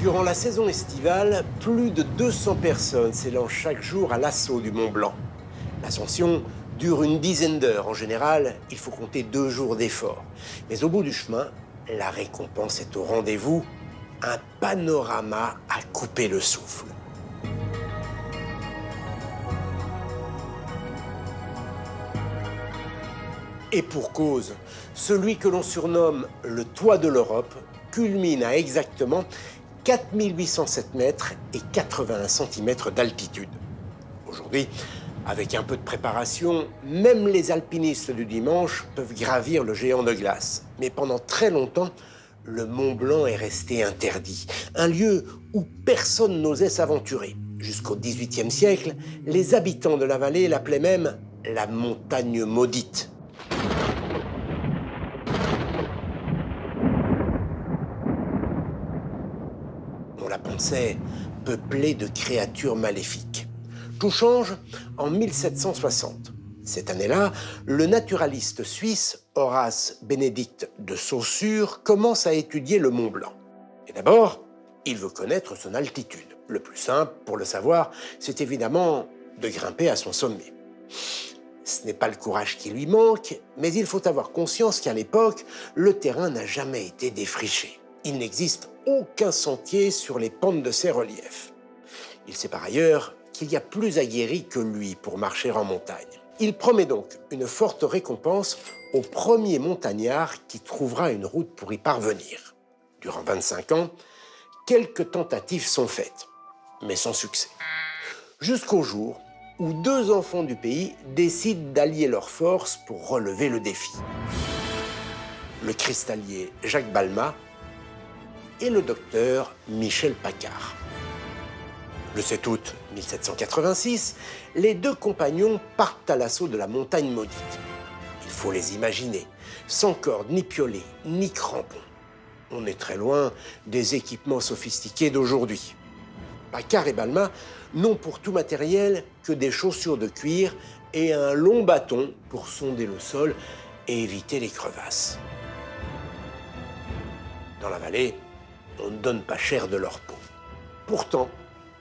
Durant la saison estivale, plus de 200 personnes s'élancent chaque jour à l'assaut du Mont Blanc. L'ascension dure une dizaine d'heures. En général, il faut compter 2 jours d'effort. Mais au bout du chemin, la récompense est au rendez-vous. Un panorama à couper le souffle. Et pour cause, celui que l'on surnomme le toit de l'Europe culmine à exactement 4807 mètres et 81 cm d'altitude. Aujourd'hui, avec un peu de préparation, même les alpinistes du dimanche peuvent gravir le géant de glace. Mais pendant très longtemps, le Mont Blanc est resté interdit. Un lieu où personne n'osait s'aventurer. Jusqu'au XVIIIe siècle, les habitants de la vallée l'appelaient même la montagne maudite. On la pensait peuplée de créatures maléfiques. Tout change en 1760. Cette année-là, le naturaliste suisse Horace Bénédict de Saussure commence à étudier le Mont Blanc. Et d'abord, il veut connaître son altitude. Le plus simple, pour le savoir, c'est évidemment de grimper à son sommet. Ce n'est pas le courage qui lui manque, mais il faut avoir conscience qu'à l'époque, le terrain n'a jamais été défriché. Il n'existe aucun sentier sur les pentes de ces reliefs. Il sait par ailleurs qu'il y a plus aguerri que lui pour marcher en montagne. Il promet donc une forte récompense au premier montagnard qui trouvera une route pour y parvenir. Durant 25 ans, quelques tentatives sont faites, mais sans succès. Jusqu'au jour où 2 enfants du pays décident d'allier leurs forces pour relever le défi. Le cristallier Jacques Balmat et le docteur Michel Paccard. Le 7 août 1786, les 2 compagnons partent à l'assaut de la montagne maudite. Il faut les imaginer, sans corde, ni piolet, ni crampons. On est très loin des équipements sophistiqués d'aujourd'hui. Paccard et Balmat n'ont pour tout matériel que des chaussures de cuir et un long bâton pour sonder le sol et éviter les crevasses. Dans la vallée, on ne donne pas cher de leur peau. Pourtant,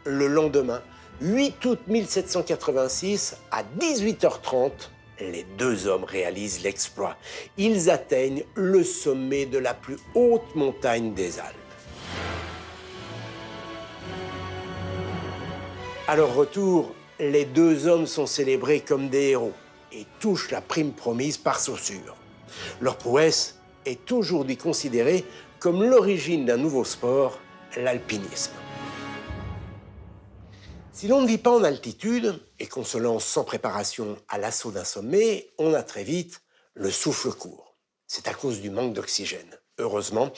le lendemain, 8 août 1786, à 18h30, les 2 hommes réalisent l'exploit. Ils atteignent le sommet de la plus haute montagne des Alpes. À leur retour, les 2 hommes sont célébrés comme des héros et touchent la prime promise par Saussure. Leur prouesse est aujourd'hui considérée comme l'origine d'un nouveau sport, l'alpinisme. Si l'on ne vit pas en altitude et qu'on se lance sans préparation à l'assaut d'un sommet, on a très vite le souffle court. C'est à cause du manque d'oxygène. Heureusement,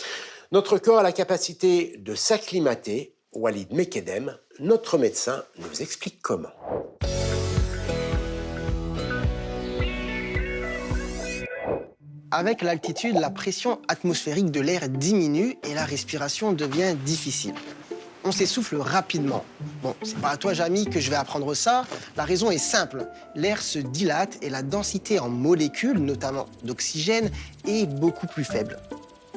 notre corps a la capacité de s'acclimater. Walid Mekedem, notre médecin, nous explique comment. Avec l'altitude, la pression atmosphérique de l'air diminue et la respiration devient difficile. On s'essouffle rapidement. Bon, c'est pas à toi, Jamy, que je vais apprendre ça. La raison est simple. L'air se dilate et la densité en molécules, notamment d'oxygène, est beaucoup plus faible.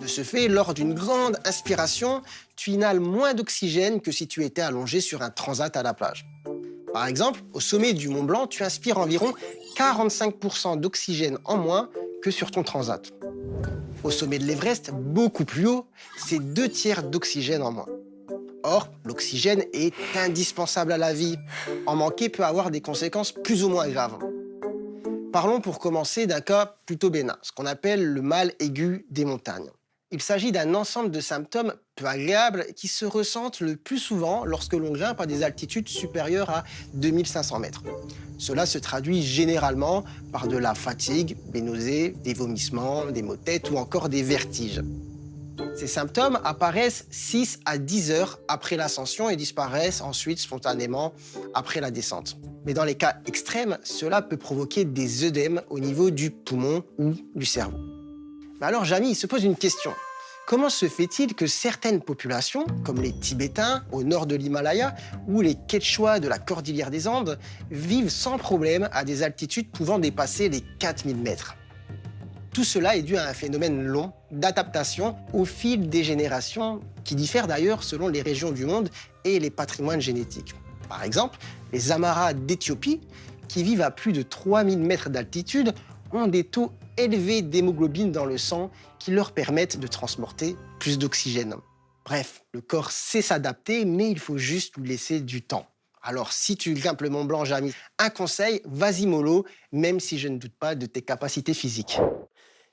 De ce fait, lors d'une grande inspiration, tu inhales moins d'oxygène que si tu étais allongé sur un transat à la plage. Par exemple, au sommet du Mont Blanc, tu inspires environ 45% d'oxygène en moins que sur ton transat. Au sommet de l'Everest, beaucoup plus haut, c'est 2 tiers d'oxygène en moins. Or, l'oxygène est indispensable à la vie. En manquer peut avoir des conséquences plus ou moins graves. Parlons pour commencer d'un cas plutôt bénin, ce qu'on appelle le mal aigu des montagnes. Il s'agit d'un ensemble de symptômes peu agréables qui se ressentent le plus souvent lorsque l'on grimpe à des altitudes supérieures à 2500 mètres. Cela se traduit généralement par de la fatigue, des nausées, des vomissements, des maux de tête ou encore des vertiges. Ces symptômes apparaissent 6 à 10 heures après l'ascension et disparaissent ensuite spontanément après la descente. Mais dans les cas extrêmes, cela peut provoquer des œdèmes au niveau du poumon ou du cerveau. Mais alors, Jamy, il se pose une question. Comment se fait-il que certaines populations, comme les Tibétains au nord de l'Himalaya ou les Quechua de la Cordillère des Andes, vivent sans problème à des altitudes pouvant dépasser les 4000 mètres? Tout cela est dû à un phénomène long d'adaptation au fil des générations, qui diffère d'ailleurs selon les régions du monde et les patrimoines génétiques. Par exemple, les Amaras d'Éthiopie, qui vivent à plus de 3000 mètres d'altitude, ont des taux élevés d'hémoglobine dans le sang qui leur permettent de transporter plus d'oxygène. Bref, le corps sait s'adapter, mais il faut juste lui laisser du temps. Alors, si tu grimpes le Mont Blanc, Jamy, un conseil, vas-y mollo, même si je ne doute pas de tes capacités physiques.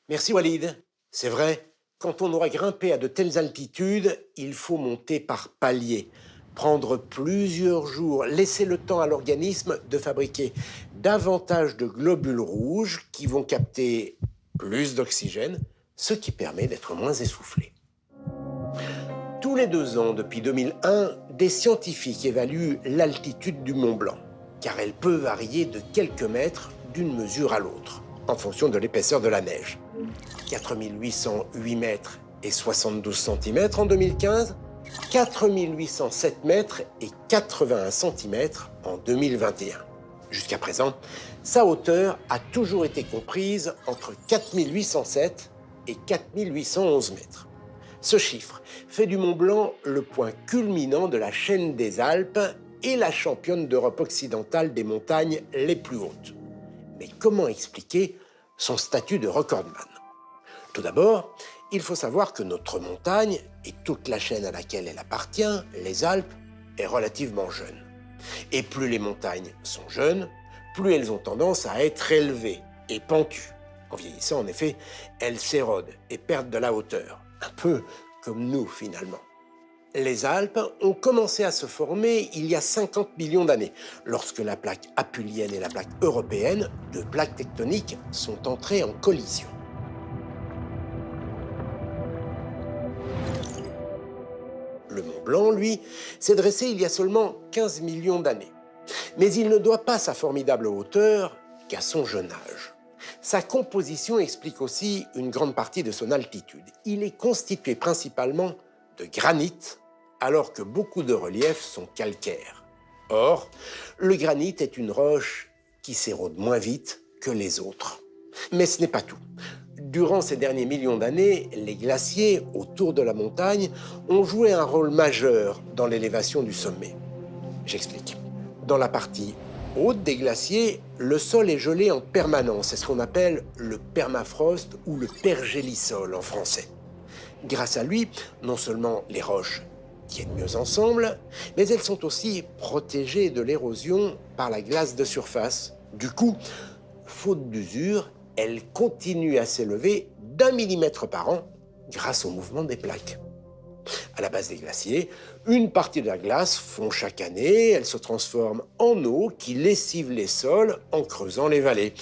Merci Walid. C'est vrai, quand on aura grimpé à de telles altitudes, il faut monter par paliers. Prendre plusieurs jours, laisser le temps à l'organisme de fabriquer davantage de globules rouges qui vont capter plus d'oxygène, ce qui permet d'être moins essoufflé. Tous les 2 ans, depuis 2001, des scientifiques évaluent l'altitude du Mont Blanc, car elle peut varier de quelques mètres d'une mesure à l'autre, en fonction de l'épaisseur de la neige. 4808 mètres et 72 cm en 2015, 4807 mètres et 81 cm en 2021. Jusqu'à présent, sa hauteur a toujours été comprise entre 4807 et 4811 mètres. Ce chiffre fait du Mont Blanc le point culminant de la chaîne des Alpes et la championne d'Europe occidentale des montagnes les plus hautes. Mais comment expliquer son statut de recordman? Tout d'abord, il faut savoir que notre montagne et toute la chaîne à laquelle elle appartient, les Alpes, est relativement jeune. Et plus les montagnes sont jeunes, plus elles ont tendance à être élevées et pentues. En vieillissant, en effet, elles s'érodent et perdent de la hauteur. Un peu comme nous, finalement. Les Alpes ont commencé à se former il y a 50 millions d'années, lorsque la plaque apulienne et la plaque européenne, deux plaques tectoniques, sont entrées en collision. Le Mont Blanc, lui, s'est dressé il y a seulement 15 millions d'années. Mais il ne doit pas sa formidable hauteur qu'à son jeune âge. Sa composition explique aussi une grande partie de son altitude. Il est constitué principalement de granit, alors que beaucoup de reliefs sont calcaires. Or, le granit est une roche qui s'érode moins vite que les autres. Mais ce n'est pas tout. Durant ces derniers millions d'années, les glaciers autour de la montagne ont joué un rôle majeur dans l'élévation du sommet. J'explique. Dans la partie haute des glaciers, le sol est gelé en permanence. C'est ce qu'on appelle le permafrost ou le pergélisol en français. Grâce à lui, non seulement les roches tiennent mieux ensemble, mais elles sont aussi protégées de l'érosion par la glace de surface. Du coup, faute d'usure, elles continuent à s'élever d'1 millimètre par an grâce au mouvement des plaques. À la base des glaciers, une partie de la glace fond chaque année, elle se transforme en eau qui lessive les sols en creusant les vallées.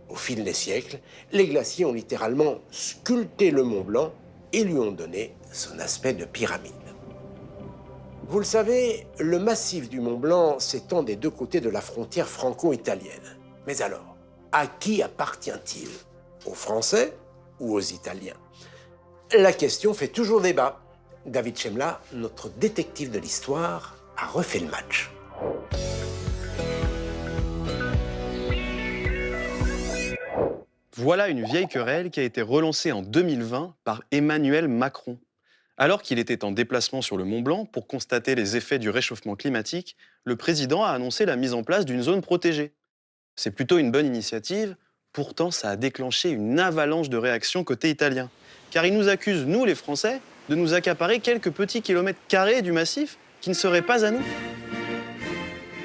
Au fil des siècles, les glaciers ont littéralement sculpté le Mont Blanc et lui ont donné son aspect de pyramide. Vous le savez, le massif du Mont Blanc s'étend des deux côtés de la frontière franco-italienne. Mais alors, à qui appartient-il? Aux Français ou aux Italiens? La question fait toujours débat. David Chemla, notre détective de l'histoire, a refait le match. Voilà une vieille querelle qui a été relancée en 2020 par Emmanuel Macron. Alors qu'il était en déplacement sur le Mont Blanc pour constater les effets du réchauffement climatique, le président a annoncé la mise en place d'une zone protégée. C'est plutôt une bonne initiative, pourtant ça a déclenché une avalanche de réactions côté italien. Car il nous accuse, nous les Français, de nous accaparer quelques petits kilomètres carrés du massif qui ne seraient pas à nous.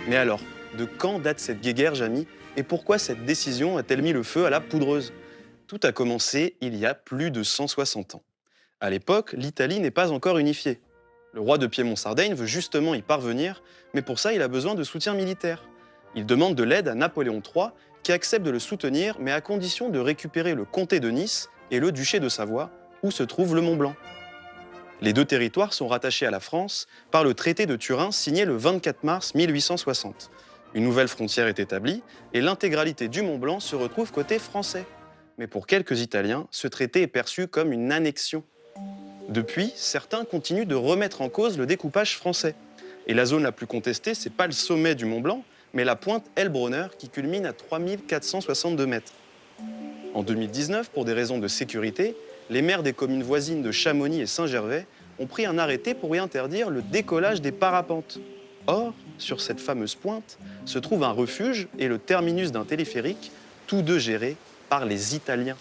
Mais alors, de quand date cette guéguerre, Jamy, et pourquoi cette décision a-t-elle mis le feu à la poudreuse? Tout a commencé il y a plus de 160 ans. À l'époque, l'Italie n'est pas encore unifiée. Le roi de Piémont-Sardaigne veut justement y parvenir, mais pour ça, il a besoin de soutien militaire. Il demande de l'aide à Napoléon III, qui accepte de le soutenir, mais à condition de récupérer le comté de Nice et le duché de Savoie, où se trouve le Mont Blanc. Les deux territoires sont rattachés à la France par le traité de Turin signé le 24 mars 1860. Une nouvelle frontière est établie et l'intégralité du Mont Blanc se retrouve côté français. Mais pour quelques Italiens, ce traité est perçu comme une annexion. Depuis, certains continuent de remettre en cause le découpage français. Et la zone la plus contestée, c'est pas le sommet du Mont Blanc, mais la pointe Heilbronner qui culmine à 3462 mètres. En 2019, pour des raisons de sécurité, les maires des communes voisines de Chamonix et Saint-Gervais ont pris un arrêté pour y interdire le décollage des parapentes. Or, sur cette fameuse pointe, se trouve un refuge et le terminus d'un téléphérique, tous deux gérés par les Italiens.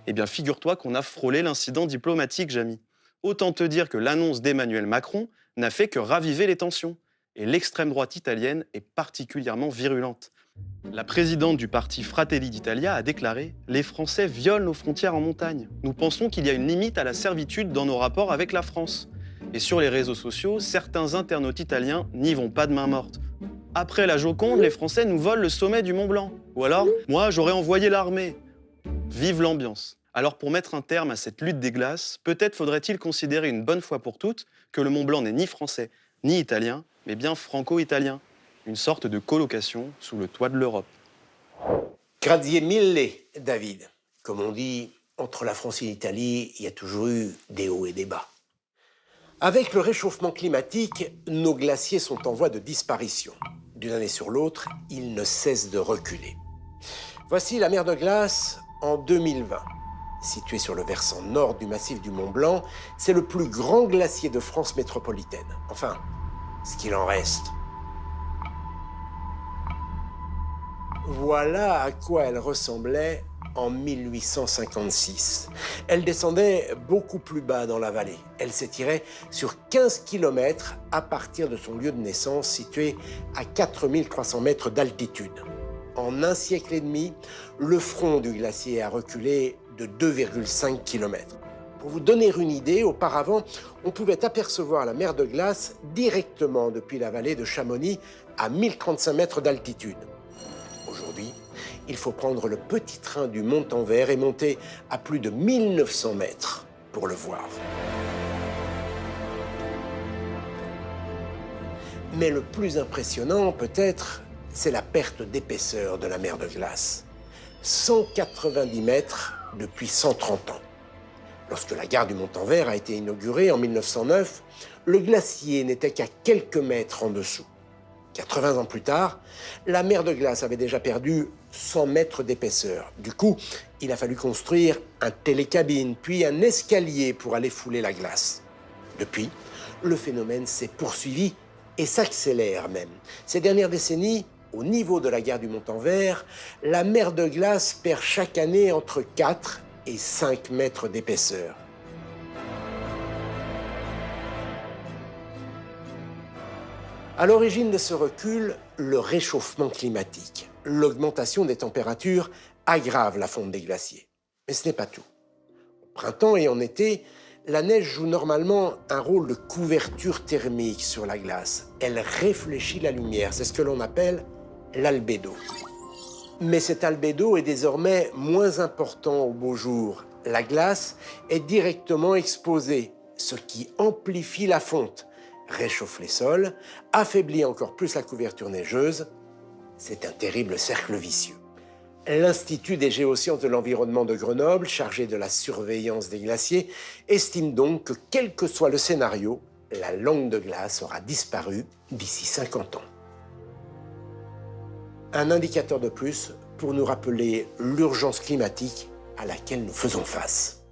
Eh bien, figure-toi qu'on a frôlé l'incident diplomatique, Jamy. Autant te dire que l'annonce d'Emmanuel Macron n'a fait que raviver les tensions. Et l'extrême droite italienne est particulièrement virulente. La présidente du parti Fratelli d'Italia a déclaré « Les Français violent nos frontières en montagne. Nous pensons qu'il y a une limite à la servitude dans nos rapports avec la France. » Et sur les réseaux sociaux, certains internautes italiens n'y vont pas de main morte. Après la Joconde, les Français nous volent le sommet du Mont Blanc. Ou alors, moi, j'aurais envoyé l'armée. Vive l'ambiance. Alors pour mettre un terme à cette lutte des glaces, peut-être faudrait-il considérer une bonne fois pour toutes que le Mont Blanc n'est ni français ni italien, mais bien franco-italien. Une sorte de colocation sous le toit de l'Europe. Grazie mille, David. Comme on dit, entre la France et l'Italie, il y a toujours eu des hauts et des bas. Avec le réchauffement climatique, nos glaciers sont en voie de disparition. D'une année sur l'autre, ils ne cessent de reculer. Voici la mer de glace en 2020. Situé sur le versant nord du massif du Mont Blanc, c'est le plus grand glacier de France métropolitaine. Enfin, ce qu'il en reste. Voilà à quoi elle ressemblait en 1856. Elle descendait beaucoup plus bas dans la vallée. Elle s'étirait sur 15 km à partir de son lieu de naissance, situé à 4300 mètres d'altitude. En un siècle et demi, le front du glacier a reculé de 2,5 km. Pour vous donner une idée, auparavant, on pouvait apercevoir la mer de glace directement depuis la vallée de Chamonix à 1035 mètres d'altitude. Aujourd'hui, il faut prendre le petit train du Mont-en-Vert et monter à plus de 1900 mètres pour le voir. Mais le plus impressionnant, peut-être, c'est la perte d'épaisseur de la mer de glace. 190 mètres depuis 130 ans. Lorsque la gare du Mont-en-Vert a été inaugurée en 1909, le glacier n'était qu'à quelques mètres en dessous. 80 ans plus tard, la mer de glace avait déjà perdu 100 mètres d'épaisseur. Du coup, il a fallu construire un télécabine, puis un escalier pour aller fouler la glace. Depuis, le phénomène s'est poursuivi et s'accélère même. Ces dernières décennies, au niveau de la gare du Mont-en-Vert, la mer de glace perd chaque année entre 4 et 5 mètres d'épaisseur. À l'origine de ce recul, le réchauffement climatique. L'augmentation des températures aggrave la fonte des glaciers. Mais ce n'est pas tout. Au printemps et en été, la neige joue normalement un rôle de couverture thermique sur la glace. Elle réfléchit la lumière, c'est ce que l'on appelle l'albédo. Mais cet albédo est désormais moins important au beau jour. La glace est directement exposée, ce qui amplifie la fonte, réchauffe les sols, affaiblit encore plus la couverture neigeuse. C'est un terrible cercle vicieux. L'Institut des géosciences de l'environnement de Grenoble, chargé de la surveillance des glaciers, estime donc que quel que soit le scénario, la langue de glace aura disparu d'ici 50 ans. Un indicateur de plus pour nous rappeler l'urgence climatique à laquelle nous faisons face.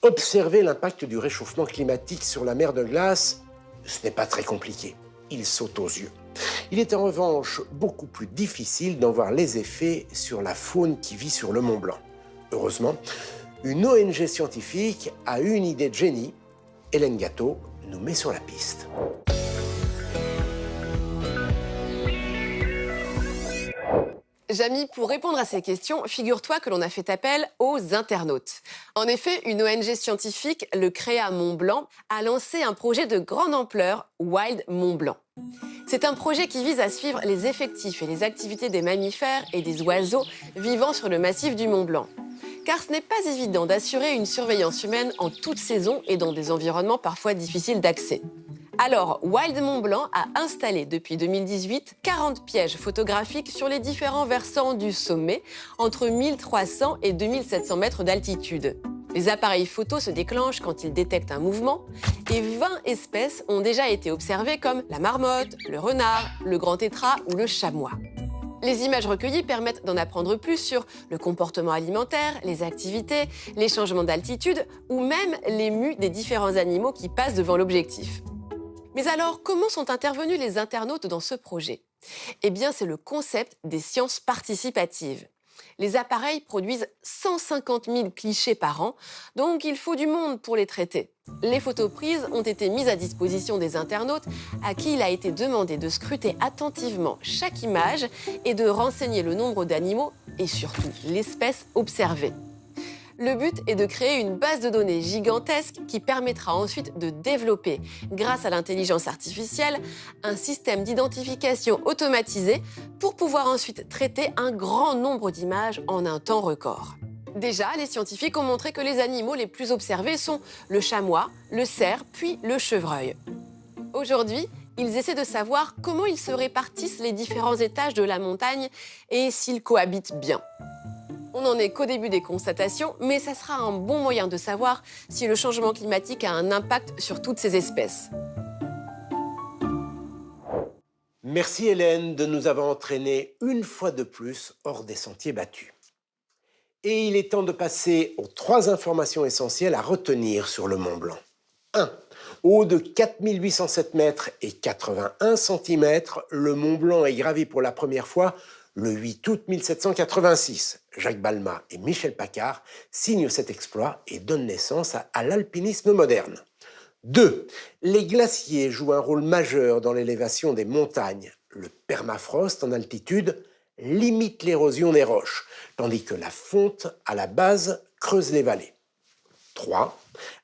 Observer l'impact du réchauffement climatique sur la mer de glace, ce n'est pas très compliqué. Il saute aux yeux. Il est en revanche beaucoup plus difficile d'en voir les effets sur la faune qui vit sur le Mont Blanc. Heureusement, une ONG scientifique a eu une idée de génie. Hélène Gâteau nous met sur la piste. Jamy, pour répondre à ces questions, figure-toi que l'on a fait appel aux internautes. En effet, une ONG scientifique, le Créa Mont Blanc, a lancé un projet de grande ampleur, Wild Mont Blanc. C'est un projet qui vise à suivre les effectifs et les activités des mammifères et des oiseaux vivant sur le massif du Mont Blanc. Car ce n'est pas évident d'assurer une surveillance humaine en toute saison et dans des environnements parfois difficiles d'accès. Alors, Wild Mont Blanc a installé depuis 2018 40 pièges photographiques sur les différents versants du sommet, entre 1300 et 2700 mètres d'altitude. Les appareils photos se déclenchent quand ils détectent un mouvement et 20 espèces ont déjà été observées comme la marmotte, le renard, le grand tétras ou le chamois. Les images recueillies permettent d'en apprendre plus sur le comportement alimentaire, les activités, les changements d'altitude ou même les mues des différents animaux qui passent devant l'objectif. Mais alors, comment sont intervenus les internautes dans ce projet? Eh bien, c'est le concept des sciences participatives. Les appareils produisent 150 000 clichés par an, donc il faut du monde pour les traiter. Les photos prises ont été mises à disposition des internautes à qui il a été demandé de scruter attentivement chaque image et de renseigner le nombre d'animaux et surtout l'espèce observée. Le but est de créer une base de données gigantesque qui permettra ensuite de développer, grâce à l'intelligence artificielle, un système d'identification automatisé pour pouvoir ensuite traiter un grand nombre d'images en un temps record. Déjà, les scientifiques ont montré que les animaux les plus observés sont le chamois, le cerf, puis le chevreuil. Aujourd'hui, ils essaient de savoir comment ils se répartissent les différents étages de la montagne et s'ils cohabitent bien. On n'en est qu'au début des constatations, mais ça sera un bon moyen de savoir si le changement climatique a un impact sur toutes ces espèces. Merci Hélène de nous avoir entraînés une fois de plus hors des sentiers battus. Et il est temps de passer aux 3 informations essentielles à retenir sur le Mont Blanc. 1. Haut de 4807 mètres et 81 cm, le Mont Blanc est gravi pour la première fois le 8 août 1786. Jacques Balmat et Michel Paccard signent cet exploit et donnent naissance à l'alpinisme moderne. 2. Les glaciers jouent un rôle majeur dans l'élévation des montagnes. Le permafrost en altitude limite l'érosion des roches, tandis que la fonte à la base creuse les vallées. 3.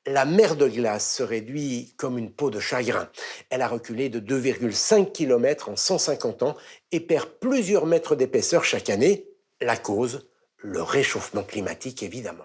La mer de glace se réduit comme une peau de chagrin. Elle a reculé de 2,5 km en 150 ans et perd plusieurs mètres d'épaisseur chaque année. La cause, le réchauffement climatique évidemment.